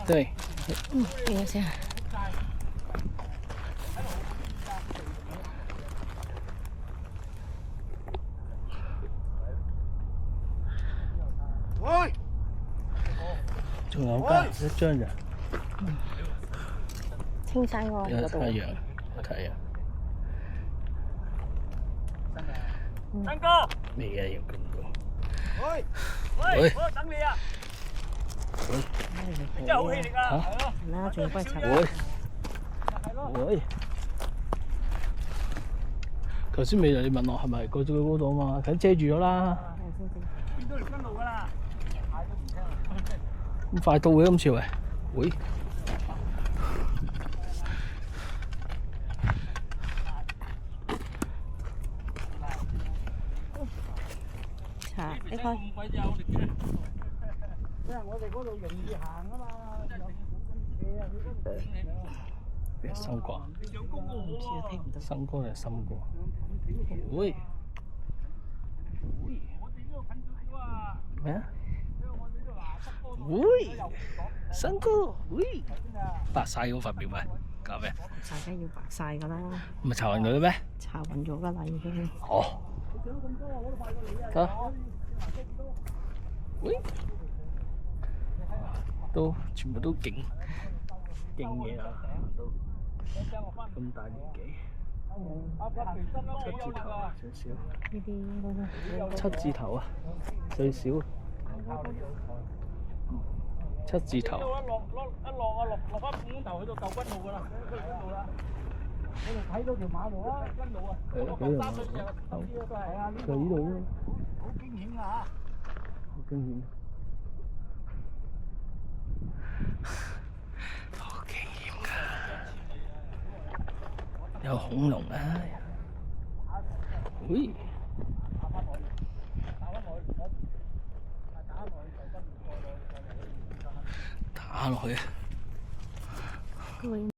對，等一下。喂，仲有間一張咋？青山嗰有嗰度。太陽，有太陽。三哥，未啊，要咁多。喂，喂喂，我等你啊！你真係好氣力啊！嚇係咯，嗱，仲要幫佢擦。喂係咯，喂，頭先未你問我係咪過咗去嗰度啊嘛？佢遮住咗啦。變咗條新路㗎啦！嗌都唔聽。咁快到嘅今次喂，喂，擦，你開。咁鬼有力嘅，因為我哋嗰度容易行啊嘛，有好緊斜啊，佢嗰度。咩生果啊？你上高過我喎。聽唔到。生果定係深果？喂，我哋呢度近少少啊。咩啊？因為我哋呢度嗱北坡度。喂，生果，喂，白晒嗰塊面咪搞咩？擦梗要白晒㗎啦，唔係搽勻佢嘅咩？擦勻咗㗎啦已經。哦，得，喂，都全部都勁嘢啊！都咁大年紀，七字頭啊，少少。呢啲應該七字頭啊，最少。七字頭。落翻半鐘頭去到舊軍路㗎啦，去軍路啦。我哋睇到條馬路啊，軍路啊，落舊沙水就收啲都係啊，呢就呢度咯，好驚險啊好驚險。好驚險㗎，有恐龍啊！喂，打落去啊！